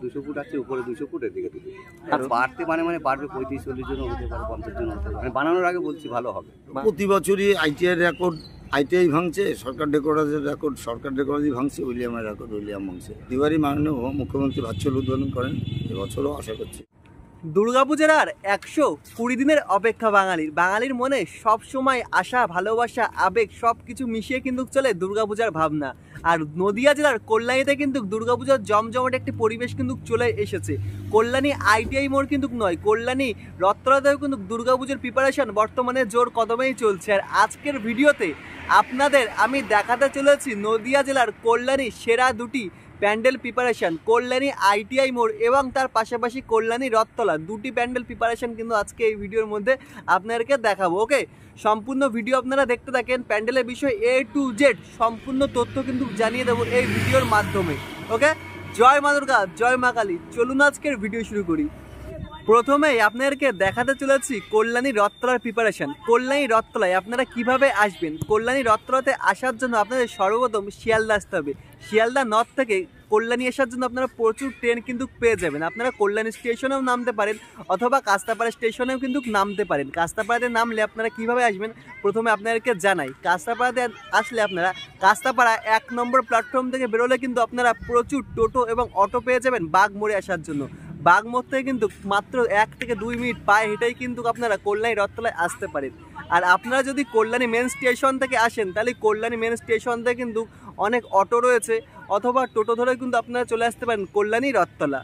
200 foot আছে, উপরে 200 foot, এদিকে 200 ফুট। আর বাড়তে মানে বাড়বে 35-40 জন হতে পারে, 50 জন হতে পারে। মানে বানানোর আগে বলছি ভালো হবে। প্রতি বছরই আইটিআই রেকর্ড আইটিআই ভাঙছে, সরকার ডেকোরেটের রেকর্ড সরকার ডেকোরেটই ভাঙছে, উইলিয়ামের রেকর্ড উইলিয়াম ভাঙছে। এবারই মাননীয় মুখ্যমন্ত্রী ভার্চুয়াল উদ্বোধন করেন, এবছরও আশা করছি। দুর্গাপূজার আর 120 দিনের অপেক্ষা বাঙালির মনে সব সময় আশা, ভালোবাসা, আবেগ সব কিছু মিশিয়ে কিন্তু চলে দুর্গাপূজার ভাবনা। আর নদিয়া জেলার কল্যাণীতে কিন্তু দুর্গাপূজার জমজমাট একটি পরিবেশ কিন্তু চলে এসেছে। কল্যাণী আইটিআই মোড় কিন্তু নয়, কল্যাণী রত্তরাতেও কিন্তু দুর্গাপূজার প্রিপারেশন বর্তমানে জোর কদমেই চলছে। আর আজকের ভিডিওতে আপনাদের আমি দেখাতে চলেছি নদিয়া জেলার কল্যাণী সেরা দুটি প্যান্ডেল প্রিপারেশন, কল্যাণী আইটিআই মোড় এবং তার পাশাপাশি কল্যাণী রথতলা, দুটি প্যান্ডেল প্রিপারেশন কিন্তু আজকে এই ভিডিওর মধ্যে আপনাদেরকে দেখাবো। ওকে, সম্পূর্ণ ভিডিও আপনারা দেখতে থাকেন। প্যান্ডেলের বিষয়ে A to Z সম্পূর্ণ তথ্য কিন্তু জানিয়ে দেবো এই ভিডিওর মাধ্যমে। ওকে, জয় মা দুর্গা, জয় মা কালী। চলুন আজকের ভিডিও শুরু করি। প্রথমেই আপনাদেরকে দেখাতে চলেছি কল্যাণী রথতলার প্রিপারেশন। কল্যাণী রথতলায় আপনারা কিভাবে আসবেন। কল্যাণী রথতলাতে আসার জন্য আপনাদের সর্বপ্রথম শিয়ালদা আসতে হবে। শিয়ালদা নর্থ থেকে কল্যাণী আসার জন্য আপনারা প্রচুর ট্রেন কিন্তু পেয়ে যাবেন। আপনারা কল্যাণী স্টেশনেও নামতে পারেন অথবা কাস্তাপাড়া স্টেশনেও কিন্তু নামতে পারেন। কাস্তাপাড়াতে নামলে আপনারা কিভাবে আসবেন প্রথমে আপনাদেরকে জানাই। কাস্তাপাড়াতে আসলে আপনারা কাস্তাপাড়া 1 নম্বর প্ল্যাটফর্ম থেকে বেরোলে কিন্তু আপনারা প্রচুর টোটো এবং অটো পেয়ে যাবেন বাগমোড়ে আসার জন্য। বাগমোড় থেকে কিন্তু মাত্র 1 থেকে 2 মিনিট পায়ে হেঁটেই কিন্তু আপনারা কল্যাণী রথতলায় আসতে পারেন। আর আপনারা যদি কল্যাণী মেন স্টেশন থেকে আসেন তাহলে কল্যাণী মেন স্টেশন থেকে কিন্তু অনেক অটো রয়েছে অথবা টোটো ধরে কিন্তু আপনারা চলে আসতে পারেন কল্যাণী রথতলা।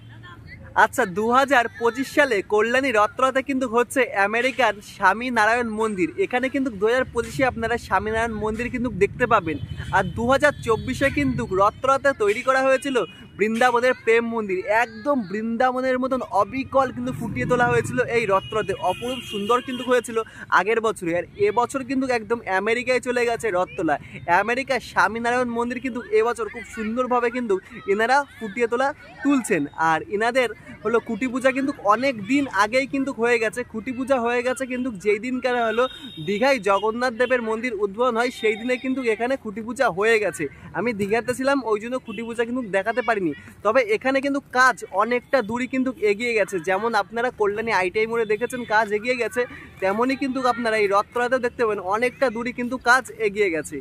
আচ্ছা, 2025 সালে কল্যাণী রথতলাতে কিন্তু হচ্ছে আমেরিকার স্বামীনারায়ণ মন্দির। এখানে কিন্তু 2025-এ আপনারা স্বামীনারায়ণ মন্দির কিন্তু দেখতে পাবেন। আর 2024-এ কিন্তু রথতলাতে তৈরি করা হয়েছিল বৃন্দাবনের প্রেম মন্দির। একদম বৃন্দাবনের মতন অবিকল কিন্তু ফুটিয়ে তোলা হয়েছিল এই রথতলাতে। অপরূপ সুন্দর কিন্তু হয়েছিল আগের বছরে। আর এবছর কিন্তু একদম আমেরিকায় চলে গেছে রথতলা। আমেরিকার স্বামীনারায়ণ মন্দির কিন্তু এবছর খুব সুন্দরভাবে কিন্তু এনারা ফুটিয়ে তোলা তুলছেন। আর এনাদের হলো খুঁটি পূজা কিন্তু অনেক দিন আগেই কিন্তু হয়ে গেছে। খুঁটি পূজা হয়ে গেছে কিন্তু যেই দিনকার হলো দীঘায় জগন্নাথ দেবের মন্দির উদ্বোধন হয় সেই দিনে কিন্তু এখানে খুঁটি পূজা হয়ে গেছে। আমি দীঘাতে ছিলাম, ওই জন্য খুঁটি পূজা কিন্তু দেখাতে পারিনি। তবে এখানে কিন্তু কাজ অনেকটা দূরই কিন্তু এগিয়ে গেছে। যেমন আপনারা কল্যাণী আইটিআই মোড়ে দেখেছেন কাজ এগিয়ে গেছে, তেমনই কিন্তু আপনারা এই রথতলাতেও দেখতে পাবেন অনেকটা দূরই কিন্তু কাজ এগিয়ে গেছে।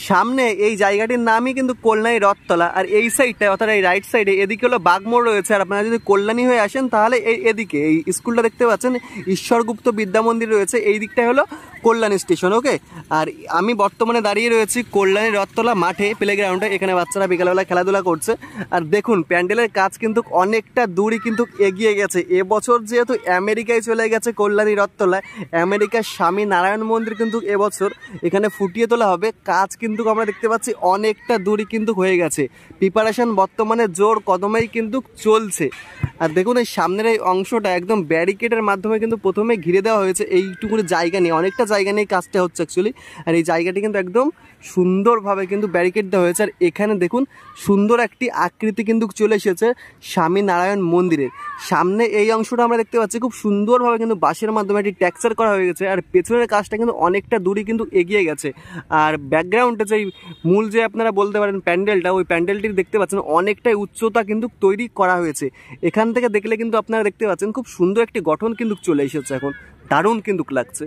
সামনে এই জায়গাটির নামই কিন্তু কল্যাণী রথতলা। আর এই সাইডটা অর্থাৎ এই রাইট সাইডে এদিকে হলো বাগমোড় রয়েছে। আর আপনারা যদি কল্যাণী হয়ে আসেন তাহলে এদিকে এই স্কুলটা দেখতে পাচ্ছেন, ঈশ্বরগুপ্ত বিদ্যা মন্দির রয়েছে, এই দিকটাই হলো কল্যাণী স্টেশন। ওকে, আর আমি বর্তমানে দাঁড়িয়ে রয়েছি কল্যাণী রথতলা মাঠে, প্লেগ্রাউন্ডে। এখানে বাচ্চারা বিকালবেলা খেলাধুলা করছে। আর দেখুন প্যান্ডেলের কাজ কিন্তু অনেকটা দূরই কিন্তু এগিয়ে গেছে। এবছর যেহেতু আমেরিকায় চলে গেছে কল্যাণী রথতলায়, আমেরিকার স্বামীনারায়ণ মন্দির কিন্তু এবছর এখানে ফুটিয়ে তোলা হবে। কাজ কিন্তু আমরা দেখতে পাচ্ছি অনেকটা দূরই কিন্তু হয়ে গেছে। প্রিপারেশন বর্তমানে জোর কদমেই কিন্তু চলছে। আর দেখুন এই সামনের এই অংশটা একদম ব্যারিকেডের মাধ্যমে কিন্তু প্রথমে ঘিরে দেওয়া হয়েছে। এইটুকু জায়গা নিয়ে, অনেকটা জায়গা নিয়ে কাজটা হচ্ছে অ্যাকচুয়ালি। আর এই জায়গাটি কিন্তু একদম সুন্দরভাবে কিন্তু ব্যারিকেড দেওয়া হয়েছে। আর এখানে দেখুন সুন্দর একটি আকৃতি কিন্তু চলে এসেছে স্বামীনারায়ণ মন্দিরের সামনে। এই অংশটা আমরা দেখতে পাচ্ছি খুব সুন্দরভাবে কিন্তু বাঁশের মাধ্যমে একটি টেক্সচার করা হয়ে গেছে। আর পেছনের কাজটা কিন্তু অনেকটা দূরই কিন্তু এগিয়ে গেছে। আর ব্যাকগ্রাউন্ডে যে মূল যে আপনারা বলতে পারেন প্যান্ডেলটা, ওই প্যান্ডেলটি দেখতে পাচ্ছেন অনেকটাই উচ্চতা কিন্তু তৈরি করা হয়েছে। এখান থেকে দেখলে কিন্তু আপনারা দেখতে পাচ্ছেন খুব সুন্দর একটি গঠন কিন্তু চলে এসেছে। এখন দারুণ কিন্তু লাগছে।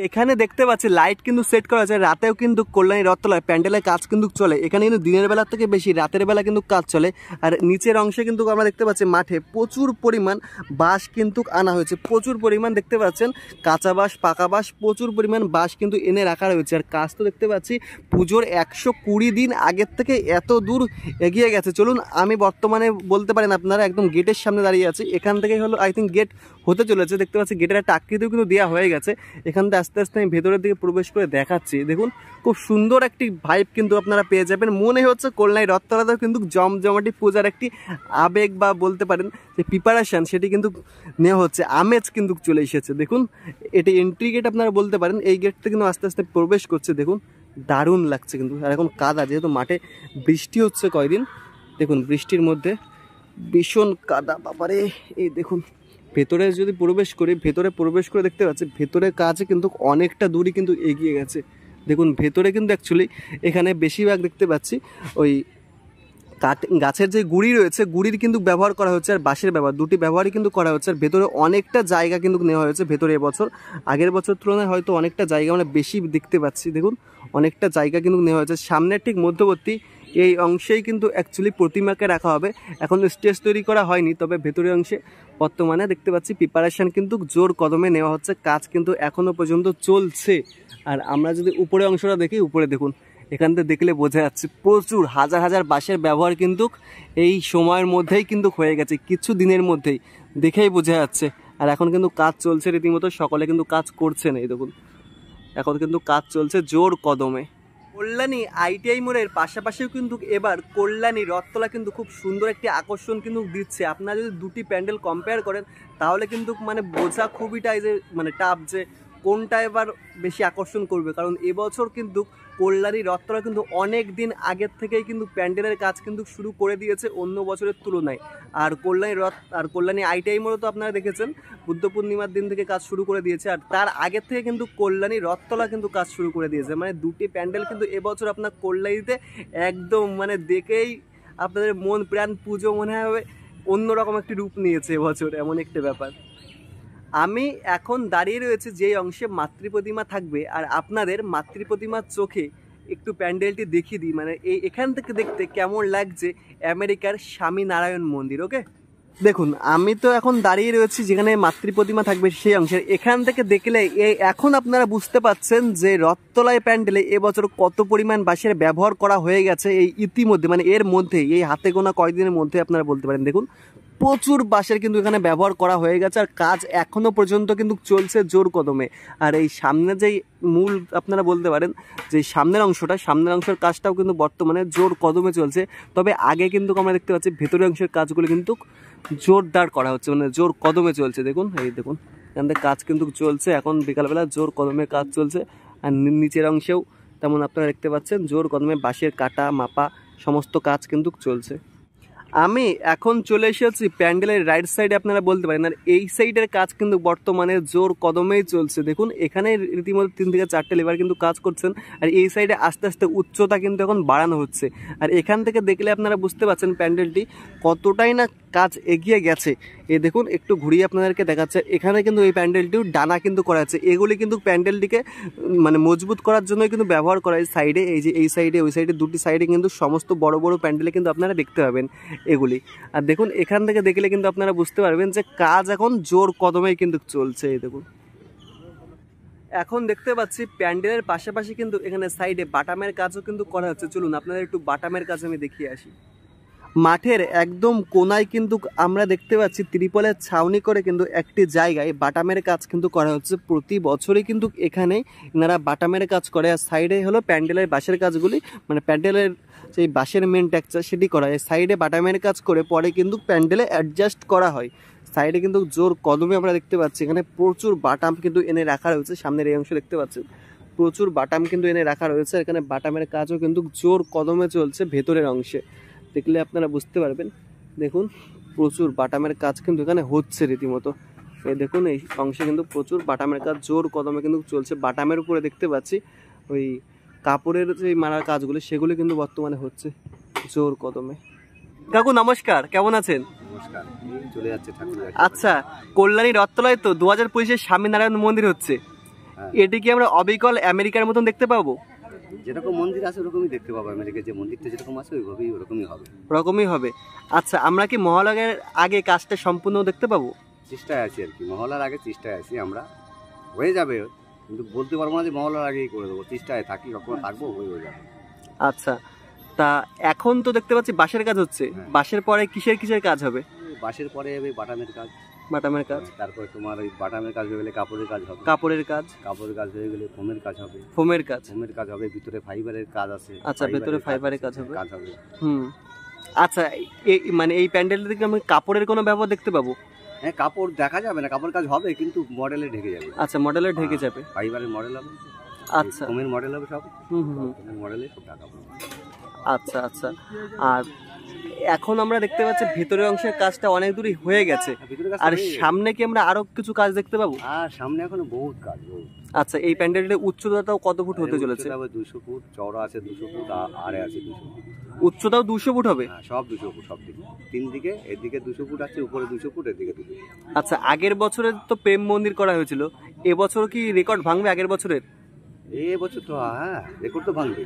এখানে দেখতে পাচ্ছি লাইট কিন্তু সেট করা আছে। রাতেও কিন্তু কল্যাণী রথতলায় প্যান্ডেলের কাজ কিন্তু চলে। এখানে কিন্তু দিনের বেলা থেকে বেশি রাতের বেলা কিন্তু কাজ চলে। আর নিচের অংশে কিন্তু আমরা দেখতে পাচ্ছি মাঠে প্রচুর পরিমাণ বাঁশ কিন্তু আনা হয়েছে। প্রচুর পরিমাণ দেখতে পাচ্ছেন কাঁচা বাঁশ, পাকা বাঁশ, প্রচুর পরিমাণ বাঁশ কিন্তু এনে রাখা রয়েছে। আর কাজ তো দেখতে পাচ্ছি পুজোর 120 দিন আগের থেকে এত দূর এগিয়ে গেছে। চলুন, আমি বর্তমানে বলতে পারেন আপনারা একদম গেটের সামনে দাঁড়িয়ে আছি। এখান থেকে হলো আই থিঙ্ক গেট হতে চলেছে। দেখতে পাচ্ছি গেটের একটা আকৃতিও কিন্তু দেওয়া হয়ে গেছে। এখান থেকে আস্তে আস্তে আমি ভেতরের দিকে প্রবেশ করে দেখাচ্ছি। দেখুন খুব সুন্দর একটি ভাইব কিন্তু আপনারা পেয়ে যাবেন। মনে হচ্ছে কল্যাণী রথতলাতেও কিন্তু জমজমাটি পূজার একটি আবেগ বা বলতে পারেন যে প্রিপারেশন সেটি কিন্তু নেওয়া হচ্ছে। আমেজ কিন্তু চলে এসেছে। দেখুন এটি এন্ট্রি গেট আপনারা বলতে পারেন। এই গেটটা কিন্তু আস্তে আস্তে প্রবেশ করছে। দেখুন দারুণ লাগছে কিন্তু। আর এখন কাদা, যেহেতু মাঠে বৃষ্টি হচ্ছে কয়দিন, দেখুন বৃষ্টির মধ্যে ভীষণ কাদা। বাবারে, এই দেখুন ভেতরে যদি প্রবেশ করি, ভেতরে প্রবেশ করে দেখতে পাচ্ছি ভেতরের কাজে কিন্তু অনেকটা দূরই কিন্তু এগিয়ে গেছে। দেখুন ভেতরে কিন্তু অ্যাকচুয়ালি এখানে বেশিরভাগ দেখতে পাচ্ছি ওই গাছের যে গুড়ি রয়েছে গুড়ির কিন্তু ব্যবহার করা হচ্ছে আর বাঁশের ব্যবহার দুটি ব্যবহারই কিন্তু করা হচ্ছে আর ভেতরে অনেকটা জায়গা কিন্তু নেওয়া হয়েছে ভেতরে এবছর আগের বছর তুলনায় হয়তো অনেকটা জায়গা আমরা বেশি দেখতে পাচ্ছি দেখুন অনেকটা জায়গা কিন্তু নেওয়া হয়েছে সামনের ঠিক মধ্যবর্তী এই অংশেই কিন্তু অ্যাকচুয়ালি প্রতিমাকে রাখা হবে এখন স্টেজ তৈরি করা হয়নি তবে ভেতরের অংশে বর্তমানে দেখতে পাচ্ছি প্রিপারেশন কিন্তু জোর কদমে নেওয়া হচ্ছে কাজ কিন্তু এখনো পর্যন্ত চলছে আর আমরা যদি উপরে অংশটা দেখি উপরে দেখুন এখান থেকে দেখলে বোঝা যাচ্ছে প্রচুর হাজার হাজার বাঁশের ব্যবহার কিন্তু এই সময়ের মধ্যেই কিন্তু হয়ে গেছে কিছু দিনের মধ্যেই দেখেই বোঝা যাচ্ছে আর এখন কিন্তু কাজ চলছে রীতিমতো সকলে কিন্তু কাজ করছেন এই দেখুন এখন কিন্তু কাজ চলছে জোর কদমে কল্যাণী আইটিআই মোড়ের পাশাপাশিও কিন্তু এবার কল্যাণী রথতলা কিন্তু খুব সুন্দর একটি আকর্ষণ কিন্তু দিচ্ছে আপনারা যদি দুটি প্যান্ডেল কম্পেয়ার করেন তাহলে কিন্তু মানে বোঝা খুবই মানে টাফ যে কোনটা এবার বেশি আকর্ষণ করবে কারণ এবছর কিন্তু কল্যাণী রথতলা কিন্তু অনেক দিন আগের থেকেই কিন্তু প্যান্ডেলের কাজ কিন্তু শুরু করে দিয়েছে অন্য বছরের তুলনায় আর কল্যাণী আইটিআই মোড়ে তো আপনারা দেখেছেন বুদ্ধ পূর্ণিমার দিন থেকে কাজ শুরু করে দিয়েছে আর তার আগের থেকে কিন্তু কল্যাণী রথতলা কিন্তু কাজ শুরু করে দিয়েছে মানে দুটি প্যান্ডেল কিন্তু এবছর আপনার কল্যাণীতে একদম মানে দেখেই আপনাদের মন প্রাণ পুজো মনে হবে অন্যরকম একটি রূপ নিয়েছে এবছর এমন একটা ব্যাপার আমি এখন দাঁড়িয়ে রয়েছে যেই অংশে মাতৃপ্রতিমা থাকবে আর আপনাদের মাতৃপ্রতিমার চোখে একটু প্যান্ডেলটি দেখিয়ে দিই মানে এখান থেকে দেখতে কেমন লাগছে আমেরিকার স্বামীনারায়ণ মন্দির ওকে দেখুন আমি তো এখন দাঁড়িয়ে রয়েছি যেখানে মাতৃপ্রতিমা থাকবে সেই অংশের এখান থেকে দেখলে এখন আপনারা বুঝতে পাচ্ছেন যে রথতলায় প্যান্ডেলে এবছর কত পরিমাণ বাঁশের ব্যবহার করা হয়ে গেছে এই ইতিমধ্যে মানে এর মধ্যেই এই হাতে গোনা কয়েকদিনের মধ্যে আপনারা বলতে পারেন দেখুন প্রচুর বাঁশের কিন্তু এখানে ব্যবহার করা হয়ে গেছে আর কাজ এখনো পর্যন্ত কিন্তু চলছে জোর কদমে আর এই সামনে যেই মূল আপনারা বলতে পারেন যে সামনের অংশের কাজটাও কিন্তু বর্তমানে জোর কদমে চলছে তবে আগে কিন্তু আমরা দেখতে পাচ্ছি ভেতরের অংশের কাজগুলো কিন্তু জোরদার করা হচ্ছে মানে জোর কদমে চলছে দেখুন এই দেখুন এখান থেকে কাজ কিন্তু চলছে এখন বিকালবেলা জোর কদমে কাজ চলছে আর নিচের অংশেও তেমন আপনারা দেখতে পাচ্ছেন জোর কদমে বাঁশের কাটা মাপা সমস্ত কাজ কিন্তু চলছে আমি এখন চলে এসেছি প্যান্ডেলের রাইট সাইডে আপনারা বলতে পারেন আর এই সাইডের কাজ কিন্তু বর্তমানে জোর কদমেই চলছে দেখুন এখানে রীতিমতো 3 থেকে 4টে লেবার কিন্তু কাজ করছেন আর এই সাইডে আস্তে আস্তে উচ্চতা কিন্তু এখন বাড়ানো হচ্ছে আর এখান থেকে দেখলে আপনারা বুঝতে পারছেন প্যান্ডেলটি কতটাই না কাজ এগিয়ে গেছে এই দেখুন একটু ঘুরিয়ে আপনাদেরকে দেখাচ্ছে এখানে কিন্তু এই প্যান্ডেলটিও ডানা কিন্তু করা আছে এগুলি কিন্তু প্যান্ডেলটিকে মানে মজবুত করার জন্য কিন্তু ব্যবহার করা হয় সাইডে এই যে এই সাইডে ওই সাইডে দুটি সাইডে কিন্তু সমস্ত বড় বড় প্যান্ডেলে কিন্তু আপনারা দেখতে পাবেন এগুলি আর দেখুন এখান থেকে দেখলে কিন্তু আপনারা বুঝতে পারবেন যে কাজ এখন জোর কদমেই কিন্তু চলছে এই দেখুন এখন দেখতে পাচ্ছি প্যান্ডেলের পাশাপাশি কিন্তু এখানে সাইডে বাটামের কাজও কিন্তু করা হচ্ছে চলুন আপনাদের একটু বাটামের কাজ আমি দেখিয়ে আসি মাঠের একদম কোনায় কিন্তু আমরা দেখতে পাচ্ছি ত্রিপলের ছাউনি করে কিন্তু একটি জায়গায় বাটামের কাজ কিন্তু করা হচ্ছে প্রতি বছরই কিন্তু এখানে এনারা বাটামের কাজ করে আর সাইডে হলো প্যান্ডেলের বাঁশের কাজগুলি মানে প্যান্ডেলের সেই বাঁশের মেন টেক্সচার সেটি করা হয় সাইডে বাটামের কাজ করে পরে কিন্তু প্যান্ডেলে অ্যাডজাস্ট করা হয় সাইডে কিন্তু জোর কদমে আমরা দেখতে পাচ্ছি এখানে প্রচুর বাটাম কিন্তু এনে রাখা রয়েছে সামনের এই অংশ দেখতে পাচ্ছেন প্রচুর বাটাম কিন্তু এনে রাখা রয়েছে এখানে বাটামের কাজও কিন্তু জোর কদমে চলছে ভেতরের অংশে দেখলে আপনারা বুঝতে পারবেন দেখুন প্রচুর বাটামের কাজ কিন্তু এখানে হচ্ছে রীতিমতো এই দেখুন এই অংশে কিন্তু প্রচুর বাটামের কাজ জোর কদমে কিন্তু চলছে বাটামের উপরে দেখতে পাচ্ছি ওই কাপড়ের যে মারার কাজগুলো সেগুলো কিন্তু বর্তমানে হচ্ছে জোর কদমে কাকু নমস্কার কেমন আছেন নমস্কার চলে যাচ্ছে ঠাকুর আচ্ছা কল্যাণী রথতলায় তো 2025 স্বামীনারায়ণ মন্দির হচ্ছে এটি কি আমরা অবিকল আমেরিকার মতন দেখতে পাবো যেরকম মন্দির আছে ওরকমই দেখতে পাবো আমেরিকার যে মন্দিরটা যেরকম আছে ওরকমই হবে আচ্ছা আমরা কি মহালয়ার আগে কাজটা সম্পূর্ণ দেখতে পাবো চেষ্টায় আছি আর কি মহলার আগে চেষ্টায় আছি আমরা হয়ে যাবে কিন্তু বলতে পারবো না যে মহলার আগেই করে দেবো চেষ্টায় থাকি কখনো থাকবো হয়ে যাবে আচ্ছা তা এখন তো দেখতে পাচ্ছি বাঁশের কাজ হচ্ছে বাঁশের পরে কিসের কাজ হবে বাঁশের পরে হবে বাটামের কাজ তারপরে তোমার ওই বাটামের কাজ হয়ে গেলে কাপড়ের কাজ হবে কাপড়ের কাজ হয়ে গেলে ফোমের কাজ হবে ভিতরে ফাইবারের কাজ আছে আচ্ছা ভিতরে ফাইবারের কাজ হবে আচ্ছা মানে এই প্যান্ডেলটা থেকে আমি কাপড়ের কোনো ব্যবহার দেখতে পাবো হ্যাঁ কাপড় দেখা যাবে না কাপড় কাজ হবে কিন্তু মডেলে ঢেকে যাবে আচ্ছা মডেলে ঢেকে যাবে ফাইবারের মডেল হবে আচ্ছা ফোমের মডেল হবে সব মডেলে সব টাকা পাবে আচ্ছা আচ্ছা আর এখন আমরা দেখতে পাচ্ছি ভিতরের অংশের কাজটা অনেক দূরই হয়ে গেছে আর সামনে কি আমরা আরো কিছু কাজ দেখতে পাবো আর সামনে এখনো বহুত কাজ আচ্ছা, এই প্যান্ডেলটার উচ্চতাটাও কত ফুট হতে চলেছে? 200 ফুট, চওড়া আছে 200 ফুট, আড়ে আছে 200 ফুট। উচ্চতাও 200 ফুট হবে? হ্যাঁ, সব 200 ফুট, সব দিকে 3 দিকে, এদিকে 200 ফুট আছে, উপরে 200 ফুট, এদিকে 200 ফুট। আচ্ছা, আগের বছরের তো প্রেম মন্দির করা হয়েছিল, এবছর কি রেকর্ড ভাঙবে আগের বছরের? এই বছর তো হ্যাঁ রেকর্ড তো ভাঙবে।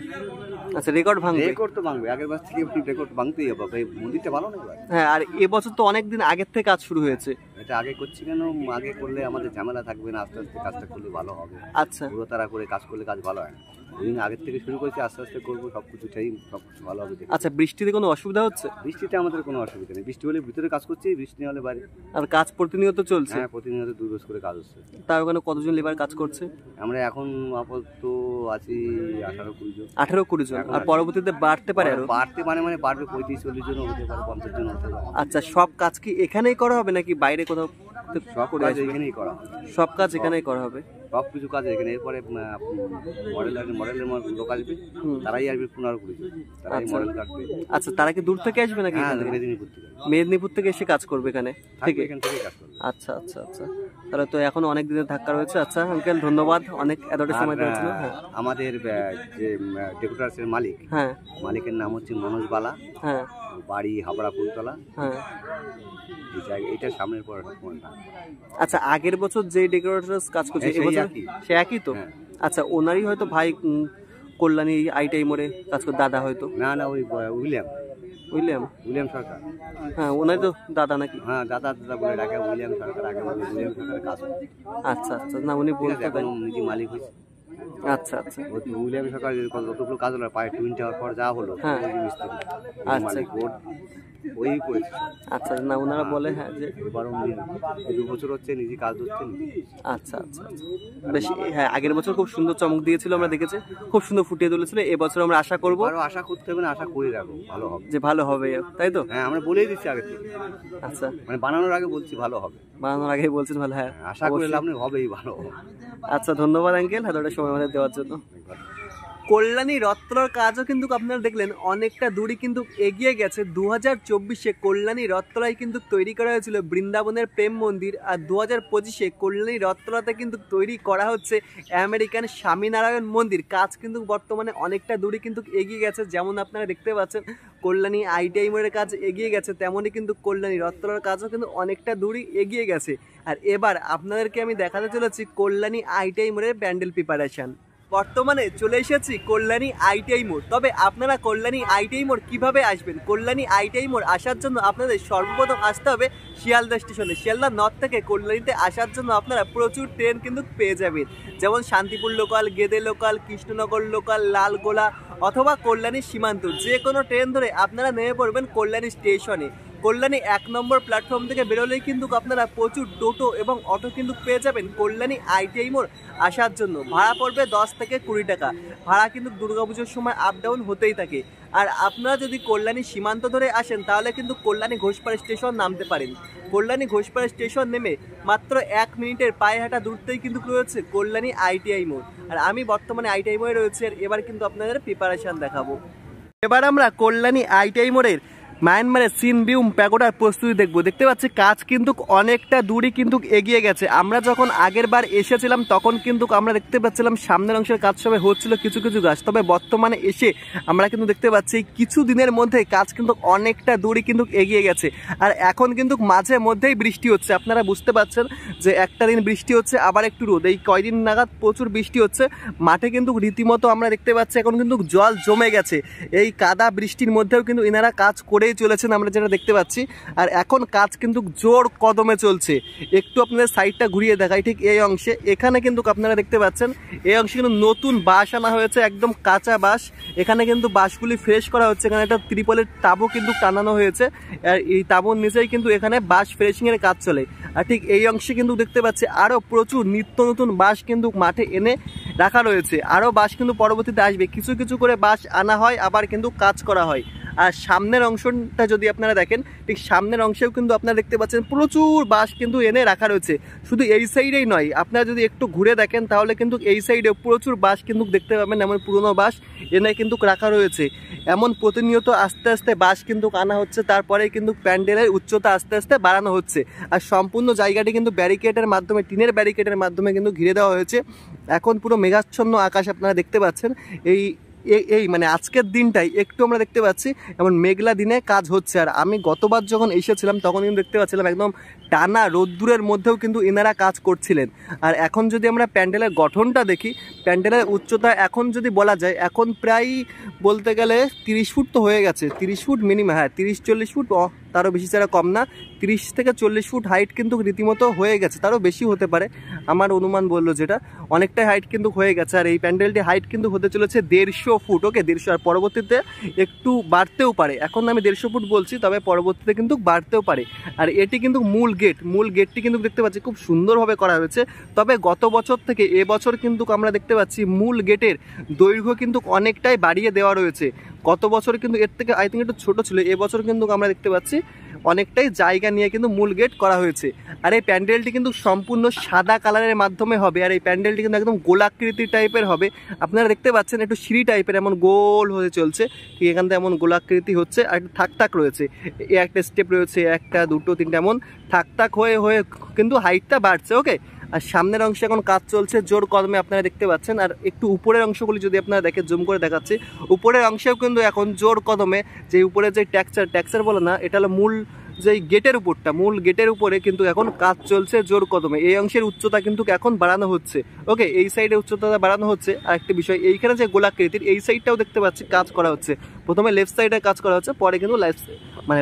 আচ্ছা, রেকর্ড ভাঙবে? রেকর্ড তো ভাঙবে, আগের বছর থেকে রেকর্ড ভাঙতেই হবে, এই মন্দিরটা ভালো না এবার। হ্যাঁ, আর এবছর তো অনেক দিন আগের থেকে কাজ শুরু হয়েছে। এটা আগে করছি কেন? আগে করলে আমাদের ঝামেলা থাকবে না, আস্তে আস্তে কাজটা করলে ভালো হবে। আচ্ছা, পুরো তারা করে কাজ করলে কাজ ভালো হয় না। দিন আগের থেকে শুরু করেছি, আস্তে আস্তে করবো, সবকিছুটাই সবকিছু ভালো হবে। আচ্ছা, বৃষ্টিতে কোনো অসুবিধা হচ্ছে? বৃষ্টিতে আমাদের কোনো অসুবিধা নেই, বৃষ্টি হলে ভিতরে কাজ করছি, বৃষ্টি হলে বাইরে। আর কাজ প্রতিনিয়ত চলছে? হ্যাঁ, প্রতিনিয়ত 2 রোজ করে কাজ হচ্ছে। তার ওখানে কতজন লেবার কাজ করছে? আমরা এখন আপাতত আছি 18-20 জন। 18-20 জন। আর পরবর্তীতে বাড়তে পারে আরো? বাড়তে পারে, মানে বাড়বে, 35-40 জন হতে পারে, 50 জন হতে পারে। আচ্ছা, সব কাজ কি এখানেই করা হবে নাকি বাইরে কোথাও? সব কাজ এখানেই করা হবে। সব কাজ এখানেই করা হবে? সব কিছু কাজ এখানে। এরপরে মডেলের লোক আসবে, তারাই আসবে 15-20 জন, তারাই মডেল কাটবে। আচ্ছা, তারা কি দূর থেকে আসবে নাকি? হ্যাঁ, মেদিনীপুর থেকে। মেদিনীপুর থেকে এসে কাজ করবে এখানে থেকে? এখান থেকে কাজ করবে। আচ্ছা আচ্ছা আচ্ছা, তাহলে তো এখন অনেক দিনের ধাক্কা রয়েছে। আচ্ছা আঙ্কেল, ধন্যবাদ অনেক এতটা সময় দেওয়ার জন্য। হ্যাঁ, আমাদের যে ডেকোরেটরসের মালিক, হ্যাঁ, মালিকের নাম হচ্ছে মনোজ বালা। হ্যাঁ, বাড়ি হাবড়া ফুলতলা। হ্যাঁ, এইটা সামনের পর। আচ্ছা, আগের বছর যে ডেকোরেটর কাজ করছে এবছর সে একই তো? আচ্ছা, ওনারই হয়তো ভাই কল্যাণী আইটাই মোড়ে কাজ করে, দাদা হয়তো? না না, ওই উইলিয়াম সরকার। হ্যাঁ, ওনারই তো দাদা নাকি? হ্যাঁ, দাদা বলে ডাকে, উইলিয়াম সরকার। আগে উইলিয়াম সরকারের কাজ। আচ্ছা আচ্ছা, না উনি বলতে পারেন নিজে মালিক হয়েছে। আচ্ছা আচ্ছা, উইলিয়াম সরকার যতগুলো কাজ হলো, প্রায় টুইন টাওয়ার পর যা হলো, হ্যাঁ, আচ্ছা, ওই করেছে। আচ্ছা, না ওনারা বলে হ্যাঁ যে এবার 2 বছর হচ্ছে নিজে কাজ হচ্ছে। আচ্ছা আচ্ছা আচ্ছা, বেশ। হ্যাঁ, আগের বছর খুব সুন্দর চমক দিয়েছিল, আমরা দেখেছি, খুব সুন্দর ফুটিয়ে তুলেছিল। এবছর আমরা আশা করবো, আরো আশা করতে হবে না, আশা করে রাখো ভালো হবে, যে ভালো হবে, তাই তো? হ্যাঁ, আমরা বলেই দিচ্ছি আগে থেকে। আচ্ছা, মানে বানানোর আগে বলছি ভালো হবে, বানানোর আগেই বলছেন ভালো। হ্যাঁ, আশা করে লাভ নেই, হবেই ভালো হবে। আচ্ছা, ধন্যবাদ আঙ্কেল এতটা সময় আমাদের দেওয়ার জন্য। কল্যাণী রত্তলার কাজও কিন্তু আপনারা দেখলেন অনেকটা দূরই কিন্তু এগিয়ে গেছে। 2024-এ কল্যাণী রত্তলায় কিন্তু তৈরি করা হয়েছিল বৃন্দাবনের প্রেম মন্দির, আর 2025-এ কল্যাণী রত্তলাতে কিন্তু তৈরি করা হচ্ছে আমেরিকান স্বামীনারায়ণ মন্দির। কাজ কিন্তু বর্তমানে অনেকটা দূরই কিন্তু এগিয়ে গেছে। যেমন আপনারা দেখতে পাচ্ছেন কল্যাণী আইটিআই মোড়ের কাজ এগিয়ে গেছে, তেমনই কিন্তু কল্যাণী রত্তলার কাজও কিন্তু অনেকটা দূরই এগিয়ে গেছে। আর এবার আপনাদেরকে আমি দেখাতে চলেছি কল্যাণী আইটিআই মোড়ের প্যান্ডেল প্রিপারেশন। বর্তমানে চলে এসেছি কল্যাণী আইটিআই মোড়। তবে আপনারা কল্যাণী আইটিআই মোড় কীভাবে আসবেন? কল্যাণী আইটিআই মোড় আসার জন্য আপনাদের সর্বপ্রথম আসতে হবে শিয়ালদা স্টেশনে। শিয়ালদা নর্থ থেকে কল্যাণীতে আসার জন্য আপনারা প্রচুর ট্রেন কিন্তু পেয়ে যাবেন, যেমন Shantipur local, Gede local, Krishnanagar local, Lalgola অথবা কল্যাণী সীমান্ত। যে কোনো ট্রেন ধরে আপনারা নেমে পড়বেন কল্যাণী স্টেশনে। কল্যাণী 1 নম্বর প্ল্যাটফর্ম থেকে বেরোলেই কিন্তু আপনারা প্রচুর টোটো এবং অটো কিন্তু পেয়ে যাবেন কল্যাণী আইটিআই মোড় আসার জন্য। ভাড়া পড়বে 10 থেকে 20 টাকা। ভাড়া কিন্তু দুর্গাপুজোর সময় আপ ডাউন হতেই থাকে। আর আপনারা যদি কল্যাণী সীমান্ত ধরে আসেন তাহলে কিন্তু কল্যাণী ঘোষপাড়া স্টেশন নামতে পারেন। কল্যাণী ঘোষপাড়া স্টেশন নেমে মাত্র 1 মিনিটের পায়ে হাঁটা দূরতেই কিন্তু রয়েছে কল্যাণী আইটিআই মোড়। আর আমি বর্তমানে আইটিআই মোড়ে রয়েছে। আর এবার কিন্তু আপনাদের প্রিপারেশন দেখাবো। এবার আমরা কল্যাণী আইটিআই মোড়ের মায়ানমারের সিনবিউম প্যাগোডার প্রস্তুতি দেখবো। দেখতে পাচ্ছি কাজ কিন্তু অনেকটা দূরই কিন্তু এগিয়ে গেছে। আমরা যখন আগের বার এসেছিলাম তখন কিন্তু আমরা দেখতে পাচ্ছিলাম সামনের অংশের কাজ সবে হচ্ছিল কিছু কিছু গাছ। তবে বর্তমানে এসে আমরা কিন্তু দেখতে পাচ্ছি কিছু দিনের মধ্যে কাজ কিন্তু অনেকটা দূরই কিন্তু এগিয়ে গেছে। আর এখন কিন্তু মাঝে মধ্যেই বৃষ্টি হচ্ছে। আপনারা বুঝতে পারছেন যে একটা দিন বৃষ্টি হচ্ছে, আবার একটু রোদ। এই কয়দিন নাগাদ প্রচুর বৃষ্টি হচ্ছে। মাঠে কিন্তু রীতিমতো আমরা দেখতে পাচ্ছি এখন কিন্তু জল জমে গেছে। এই কাদা বৃষ্টির মধ্যেও কিন্তু এনারা কাজ করে চলেছেন, আমরা যেটা দেখতে পাচ্ছি। আর এখন কাজ কিন্তু জোর কদমে চলছে। একটু আপনাদের সাইডটা ঘুরিয়ে দেখাই, ঠিক এই অংশে এখানে কিন্তু আপনারা দেখতে পাচ্ছেন এই অংশে কিন্তু নতুন বাঁশ আনা হয়েছে, একদম কাঁচা বাঁশ। এখানে কিন্তু বাঁশগুলি ফ্রেশ করা হচ্ছে। এখানে একটা ত্রিপলের তাবু কিন্তু টানানো হয়েছে। আর এই তাবুর নিচেই কিন্তু এখানে বাঁশ ফ্রেশিংয়ের কাজ চলে। আর ঠিক এই অংশে কিন্তু দেখতে পাচ্ছি আরও প্রচুর নিত্য নতুন বাঁশ কিন্তু মাঠে এনে রাখা রয়েছে। আরও বাঁশ কিন্তু পরবর্তীতে আসবে। কিছু কিছু করে বাঁশ আনা হয়, আবার কিন্তু কাজ করা হয়। আর সামনের অংশটা যদি আপনারা দেখেন, ঠিক সামনের অংশেও কিন্তু আপনারা দেখতে পাচ্ছেন প্রচুর বাঁশ কিন্তু এনে রাখা রয়েছে। শুধু এই সাইডেই নয়, আপনারা যদি একটু ঘুরে দেখেন তাহলে কিন্তু এই সাইডেও প্রচুর বাঁশ কিন্তু দেখতে পাবেন। এমন পুরনো বাঁশ এনে কিন্তু রাখা রয়েছে। এমন প্রতিনিয়ত আস্তে আস্তে বাঁশ কিন্তু আনা হচ্ছে, তারপরে কিন্তু প্যান্ডেলের উচ্চতা আস্তে আস্তে বাড়ানো হচ্ছে। আর সম্পূর্ণ জায়গাটি কিন্তু ব্যারিকেডের মাধ্যমে, টিনের ব্যারিকেডের মাধ্যমে কিন্তু ঘিরে দেওয়া হয়েছে। এখন পুরো মেঘাচ্ছন্ন আকাশ আপনারা দেখতে পাচ্ছেন। এই মানে আজকের দিনটাই একটু আমরা দেখতে পাচ্ছি এমন মেঘলা দিনে কাজ হচ্ছে। আর আমি গতবার যখন এসেছিলাম তখন কিন্তু দেখতে পাচ্ছিলাম একদম টানা রোদ্দুরের মধ্যেও কিন্তু এনারা কাজ করছিলেন। আর এখন যদি আমরা প্যান্ডেলের গঠনটা দেখি, প্যান্ডেলের উচ্চতা এখন যদি বলা যায় এখন প্রায় বলতে গেলে 30 ফুট তো হয়ে গেছে, 30 ফুট মিনিমাম, হ্যাঁ 30-40 ফুট, তারও বেশি ছাড়া কম না, 30 থেকে 40 ফুট হাইট কিন্তু রীতিমতো হয়ে গেছে, তারও বেশি হতে পারে আমার অনুমান বললো যেটা, অনেকটাই হাইট কিন্তু হয়ে গেছে। আর এই প্যান্ডেলটি হাইট কিন্তু হতে চলেছে 150 ফুট, ওকে 150, আর পরবর্তীতে একটু বাড়তেও পারে। এখন আমি 150 ফুট বলছি, তবে পরবর্তীতে কিন্তু বাড়তেও পারে। আর এটি কিন্তু মূল গেটটি কিন্তু দেখতে পাচ্ছি খুব সুন্দরভাবে করা হয়েছে। তবে গত বছর থেকে এবছর কিন্তু আমরা দেখতে পাচ্ছি মূল গেটের দৈর্ঘ্য কিন্তু অনেকটাই বাড়িয়ে দেওয়া রয়েছে। গত বছর কিন্তু এর থেকে আই থিঙ্ক একটু ছোটো ছিল, এবছর কিন্তু আমরা দেখতে পাচ্ছি অনেকটাই জায়গা নিয়ে কিন্তু মূল গেট করা হয়েছে। আর এই প্যান্ডেলটি কিন্তু সম্পূর্ণ সাদা কালারের মাধ্যমে হবে। আর এই প্যান্ডেলটি কিন্তু একদম গোলাকৃতি টাইপের হবে। আপনারা দেখতে পাচ্ছেন একটু সিঁড়ি টাইপের এমন গোল হয়ে চলছে, ঠিক এখান থেকে এমন গোলাকৃতি হচ্ছে। আর থাক রয়েছে, একটা স্টেপ রয়েছে, 1, 2, 3 এমন থাক হয়ে কিন্তু হাইটটা বাড়ছে, ওকে। আর সামনের অংশে এখন কাজ চলছে জোর কদমে, আপনারা দেখতে পাচ্ছেন। আর একটু উপরের অংশগুলি যদি আপনারা দেখেন, জুম করে দেখাচ্ছি, উপরের অংশেও কিন্তু এখন জোর কদমে, যে উপরে যে ট্যাক্সার বলে না, এটা হলো মূল যেই গেটের উপরটা, মূল গেটের উপরে কিন্তু এখন কাজ চলছে জোর কদমে। এই অংশের উচ্চতা কিন্তু এখন বাড়ানো হচ্ছে, ওকে। এই সাইডে উচ্চতা বাড়ানো হচ্ছে। আর একটা বিষয়, এইখানে যে গোলাকৃতির এই সাইডটাও দেখতে পাচ্ছি কাজ করা হচ্ছে। প্রথমে লেফট সাইডে কাজ করা হচ্ছে, পরে কিন্তু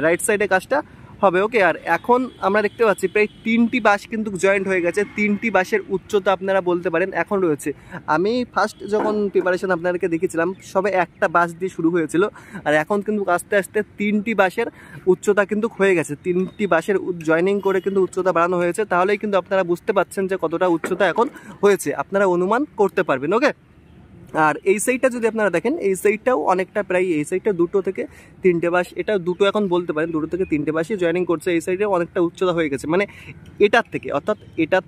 রাইট সাইডে কাজটা হবে, ওকে। আর এখন আমরা দেখতে পাচ্ছি প্রায় 3টি বাস কিন্তু জয়েন্ট হয়ে গেছে। 3টি বাসের উচ্চতা আপনারা বলতে পারেন এখন রয়েছে। আমি ফার্স্ট যখন প্রিপারেশন আপনাদেরকে দেখেছিলাম সবে একটা বাস দিয়ে শুরু হয়েছিল, আর এখন কিন্তু আস্তে আস্তে 3টি বাসের উচ্চতা কিন্তু হয়ে গেছে। 3টি বাসের জয়েনিং করে কিন্তু উচ্চতা বাড়ানো হয়েছে। তাহলেই কিন্তু আপনারা বুঝতে পারছেন যে কতটা উচ্চতা এখন হয়েছে, আপনারা অনুমান করতে পারবেন, ওকে। আর এই সাইডটা যদি আপনারা দেখেন, এই সাইডটাও অনেকটা প্রায়, এই সাইডটা 2 থেকে 3টে বাস, এটা 2 এখন বলতে পারেন, 2 থেকে 3টে বাসই জয়েনিং করছে। এই সাইডে অনেকটা উচ্চতা হয়ে গেছে, মানে এটার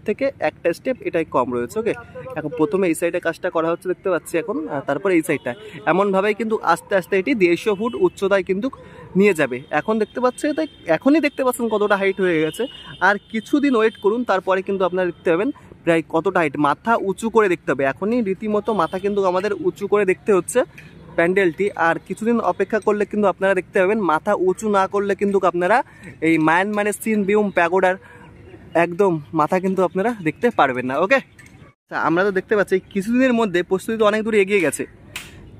থেকে একটা স্টেপ এটাই কম রয়েছে, ওকে। এখন প্রথমে এই সাইডে কাজটা করা হচ্ছে দেখতে পাচ্ছি এখন, তারপর এই সাইডটা এমনভাবেই কিন্তু আস্তে আস্তে এটি 150 ফুট উচ্চতায় কিন্তু নিয়ে যাবে। এখন দেখতে পাচ্ছে, তাই এখনই দেখতে পাচ্ছেন কতটা হাইট হয়ে গেছে। আর কিছুদিন ওয়েট করুন, তারপরে কিন্তু আপনারা দেখতে পাবেন প্রায় কতটা হাইট। মাথা উঁচু করে দেখতে হবে, এখনই রীতিমতো মাথা কিন্তু আমাদের উঁচু করে দেখতে হচ্ছে প্যান্ডেলটি। আর কিছুদিন অপেক্ষা করলে কিন্তু আপনারা দেখতে পাবেন, মাথা উঁচু না করলে কিন্তু আপনারা এই মায়ানমারের সিনবিউম প্যাগোডার একদম মাথা কিন্তু আপনারা দেখতে পারবেন না, ওকে। আমরা তো দেখতে পাচ্ছি কিছুদিনের মধ্যে প্রস্তুতি তো অনেক দূর এগিয়ে গেছে।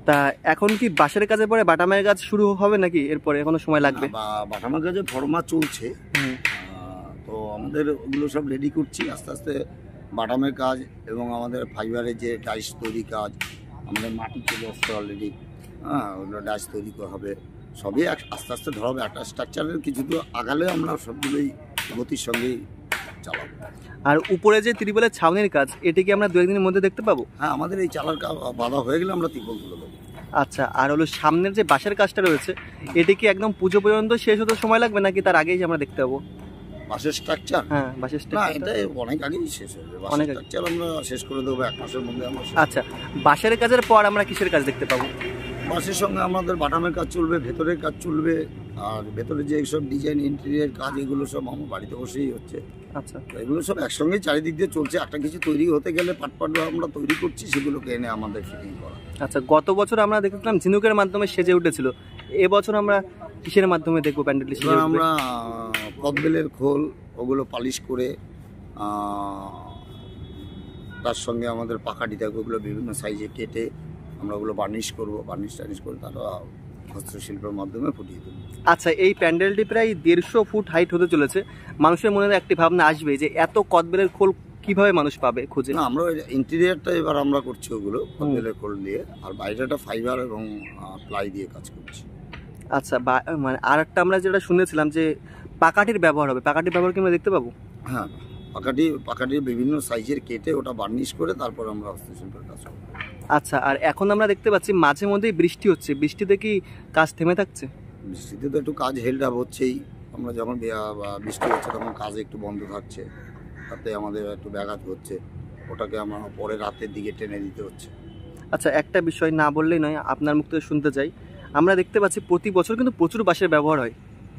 তা এখন কি বাঁশের কাজের পরে বাটামের কাজ শুরু হবে নাকি এরপরে এখনো সময় লাগবে? বাটামের কাজে ফর্মা চলছে, তো আমাদের ওগুলো সব রেডি করছি আস্তে আস্তে। বাটামের কাজ এবং আমাদের ফাইবারের যে ডাইস তৈরি কাজ, আমাদের মাটি চলে আসছে অলরেডি, ওগুলো ডাইস তৈরি করা হবে, সবই আস্তে আস্তে ধরা হবে। একটা স্ট্রাকচারের কিছু তো আগালে আমরা সবগুলোই গতির সঙ্গেই চালাবো। আর উপরে যে ত্রিপলের ছাউনির কাজ, এটি কি আমরা 2 একদিনের মধ্যে দেখতে পাবো? হ্যাঁ, আমাদের এই চালার বাধা হয়ে গেলে আমরা ত্রিপল তুলে দেবো। আচ্ছা, আর হলো সামনের যে বাঁশের কাজটা রয়েছে, এটি কি একদম পুজো পর্যন্ত শেষ হতে সময় লাগবে নাকি তার আগেই আমরা দেখতে পাবো? বাঁশের স্ট্রাকচার, হ্যাঁ বাঁশের স্ট্রাকচার, এটা অনেক আগেই শেষ হয়ে যাবে। বাঁশের স্ট্রাকচার আমরা শেষ করে দেবো 1 মাসের মধ্যে আমরা। আচ্ছা, বাঁশের কাজের পর আমরা কিসের কাজ দেখতে পাবো? বাঁশের সঙ্গে আমাদের বাটামের কাজ চলবে, ভেতরের কাজ চলবে। আর ভেতরে যে এইসব ডিজাইন ইন্টেরিয়ার কাজ, এগুলো সব আমার বাড়িতে বসেই হচ্ছে। আচ্ছা, এগুলো সব একসঙ্গেই চারিদিক দিয়ে চলছে। একটা কিছু তৈরি হতে গেলে পাট আমরা তৈরি করছি, সেগুলোকে এনে আমাদের ফিটিং করা। আচ্ছা, গত বছর আমরা দেখেছিলাম ঝিনুকের মাধ্যমে সেজে উঠেছিল, এবছর আমরা কিসের মাধ্যমে দেখবো প্যান্ডেলটি সেজে উঠবে? আমরা কদবেলের খোল ওগুলো পালিশ করে, তার সঙ্গে আমাদের পাকাটি থাকবে, ওগুলো বিভিন্ন সাইজে কেটে আমরা ওগুলো বার্নিশ করবো, বার্নিশ টার্নিশ করে তারা হস্তশিল্পের মাধ্যমে ফুটিয়ে দেবো। আচ্ছা, এই প্যান্ডেলটি প্রায় 150 ফুট হাইট হতে চলেছে। মানুষের মনে একটি ভাবনা আসবে যে এত কদবেলের খোল কিভাবে মানুষ পাবে খুঁজে? না, আমরা ইন্টেরিয়ারটা এবার আমরা করছি ওগুলো কদবেলের খোল দিয়ে, আর বাইরেটা ফাইবার এবং প্লাই দিয়ে কাজ করছি। আচ্ছা, মানে আর একটা আমরা যেটা শুনেছিলাম যে পাকাটির ব্যবহার হবে, পাকাটির ব্যবহার কি আমরা দেখতে পাবো? হ্যাঁ, পাকাটি বিভিন্ন সাইজের কেটে ওটা বার্নিশ করে তারপর আমরা হস্তশিল্পের কাজ করব। আচ্ছা, আর এখন আমরা দেখতে পাচ্ছি মাঝে মধ্যেই বৃষ্টি হচ্ছে, বৃষ্টিতে কি কাজ থেমে থাকছে? বৃষ্টিতে তো একটু কাজ হেল্ড আপ হচ্ছেই। আমরা যখন বৃষ্টি হচ্ছে তখন কাজ একটু বন্ধ থাকছে, তাতে আমাদের একটু ব্যাঘাত হচ্ছে। ওটাকে আমরা পরে রাতের দিকে টেনে দিতে হচ্ছে। আচ্ছা, একটা বিষয় না বললেই নয়, আপনার মুখ থেকে শুনতে চাই। আমরা দেখতে পাচ্ছি প্রতি বছর কিন্তু প্রচুর বাঁশের ব্যবহার হয়,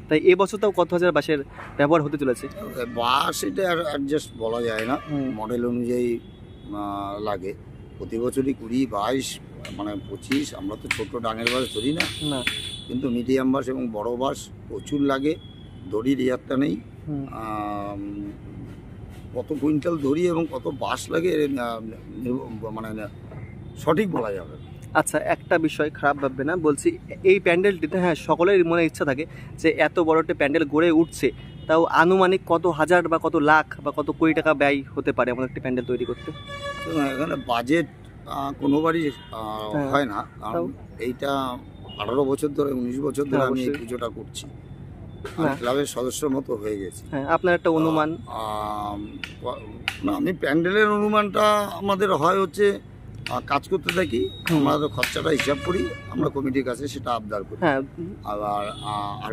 তাই এবছর তাও কত হাজার বাঁশের ব্যবহার হতে চলেছে? বাঁশ এটা অ্যাডজাস্ট বলা যায় না, মডেল অনুযায়ী লাগে। প্রতি বছরই 20, 22 মানে 25, আমরা তো ছোট ডাঙের বাস ধরি না, কিন্তু মিডিয়াম বাস এবং বড় বাস প্রচুর লাগে। দড়ির ইয়ারটা নেই, কত কুইন্টাল দড়ি এবং কত বাস লাগে মানে সঠিক বলা যাবে। আচ্ছা, একটা বিষয় খারাপ ভাববে না, বলছি এই প্যান্ডেলটিতে হ্যাঁ সকলের মনে ইচ্ছা থাকে যে এত বড় একটা প্যান্ডেল গড়ে উঠছে, তাও আনুমানিক কত হাজার বা কত লাখ বা কত কোটি টাকা ব্যয় হতে পারে আমাদের একটা প্যান্ডেল তৈরি করতে? এখানে বাজেট কোনোবারই হয় না, কারণ এইটা 18 বছর ধরে 19 বছর ধরে আমি এই পুজোটা করছি, ক্লাবের সদস্যর মতো হয়ে গেছে। আপনার একটা অনুমান? আমি প্যান্ডেলের অনুমানটা আমাদের হয় হচ্ছে কাজ করতে থাকি, আমরা তো খরচাটা হিসাব করি, আমরা কমিটির কাছে সেটা আবদার করি। আবার আর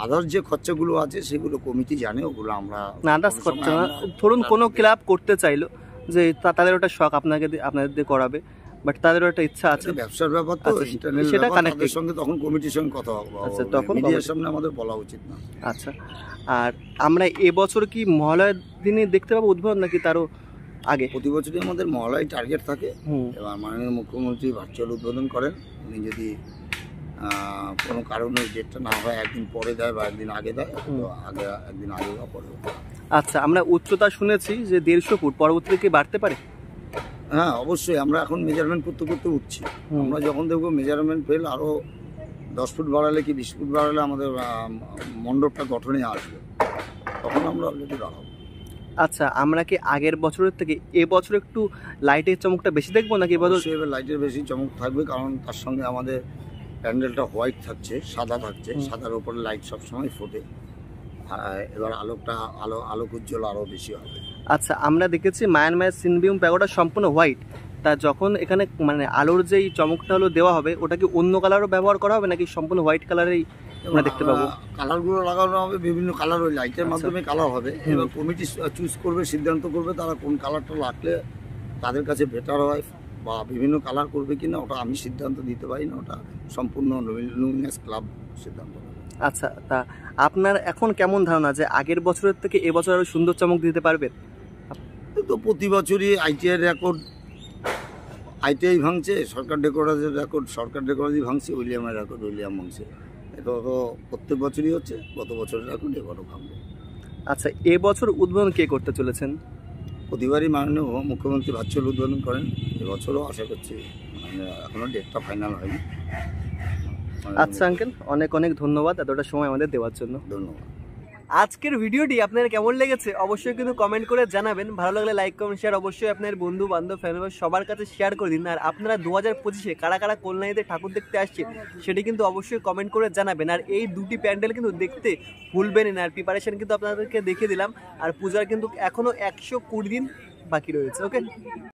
আদার্স যে খরচাগুলো আছে সেগুলো কমিটি জানে, ওগুলো আমরা আদার্স খরচা না। ধরুন কোনো ক্লাব করতে চাইলো যে তাদের ওটা শখ আপনাদের দিয়ে করাবে, বাট তাদেরও একটা ইচ্ছা আছে, ব্যবসার ব্যাপার তো, সেটা কানেক্টেড সঙ্গে, তখন কমিটির সঙ্গে কথা হবে। আচ্ছা, তখন মিডিয়ার সামনে আমাদের বলা উচিত না। আচ্ছা, আর আমরা এবছর কি মহালয়ার দিনে দেখতে পাবো উদ্বোধন নাকি তারও আগে? প্রতি বছরই আমাদের মহালয়ায় টার্গেট থাকে। এবার মাননীয় মুখ্যমন্ত্রী ভার্চুয়াল উদ্বোধন করেন, উনি যদি কোনো কারণে ডেটটা না হয় একদিন পরে দেয় বা একদিন আগে দেয়, তো আগে একদিন আগে বা পরে। আচ্ছা, আমরা উচ্চতা শুনেছি যে 150 ফুট, পরবর্তীতে কি বাড়তে পারে? হ্যাঁ অবশ্যই, আমরা এখন মেজারমেন্ট করতে করতে উঠছি। আমরা যখন দেখবো মেজারমেন্ট ফেল আরও 10 ফুট বাড়ালে কি 20 ফুট বাড়ালে আমাদের মণ্ডপটা গঠনে আসবে, তখন আমরা অলরেডি বাড়াবো। আচ্ছা, আমরা কি আগের বছরের থেকে এবছর একটু লাইটের চমকটা বেশি দেখবো নাকি? এবার লাইটের বেশি চমক থাকবে, কারণ তার সঙ্গে আমাদের প্যান্ডেলটা হোয়াইট থাকছে, সাদা থাকছে, সাদার উপরে লাইট সবসময় ফোটে, এবার আলোক উজ্জ্বল আরও বেশি হবে। আচ্ছা, আমরা দেখেছি মায়ানমারের সিনবিউম প্যাগোডা সম্পূর্ণ হোয়াইট, তা যখন এখানে মানে আলোর যেই চমকটা হলো দেওয়া হবে, ওটা কি অন্য কালারও ব্যবহার করা হবে নাকি সম্পূর্ণ হোয়াইট কালারেই আমরা দেখতে পাবো? কালারগুলো লাগানো হবে, বিভিন্ন কালার, ওই লাইটের মাধ্যমে কালার হবে। এবার কমিটি চুজ করবে, সিদ্ধান্ত করবে তারা কোন কালারটা লাগলে তাদের কাছে বেটার হয় বা বিভিন্ন কালার করবে কিনা, ওটা আমি সিদ্ধান্ত দিতে পারি না, ওটা সম্পূর্ণ লুমিনাস ক্লাব সিদ্ধান্ত। আচ্ছা, তা আপনার এখন কেমন ধারণা যে আগের বছরের থেকে এবছর আরো সুন্দর চমক দিতে পারবেন? তো প্রতি বছরই আইটিআই রেকর্ড, আইটিআই ভাঙছে, সরকার ডেকোরেটের রেকর্ড সরকার ডেকোরেটই ভাঙছে, উইলিয়ামের রেকর্ড উইলিয়াম ভাঙছে, এটা তো প্রত্যেক বছরই হচ্ছে। গত বছরের রেকর্ড এবারও ভাঙবে। আচ্ছা, এবছর উদ্বোধন কে করতে চলেছেন? প্রতিবারই মাননীয় মুখ্যমন্ত্রী ভার্চুয়াল উদ্বোধন করেন, এবছরও আশা করছি, মানে এখনও ডেটটা ফাইনাল হয়নি। আচ্ছা আঙ্কেল, অনেক অনেক ধন্যবাদ এতটা সময় আমাদের দেওয়ার জন্য। ধন্যবাদ। আজকের ভিডিওটি আপনার কেমন লেগেছে অবশ্যই কিন্তু কমেন্ট করে জানাবেন। ভালো লাগলে লাইক কমেন্ট শেয়ার অবশ্যই আপনার বন্ধু বান্ধব ফ্যামিলি সবার কাছে শেয়ার করে দিন। আর আপনারা 2025-এ কারা কারা কল্যাণীতে ঠাকুর দেখতে আসছেন সেটি কিন্তু অবশ্যই কমেন্ট করে জানাবেন। আর এই দুটি প্যান্ডেল কিন্তু দেখতে ভুলবেন না। আর প্রিপারেশন কিন্তু আপনাদেরকে দেখিয়ে দিলাম। আর পূজার কিন্তু এখনও 120 দিন বাকি রয়েছে। ওকে।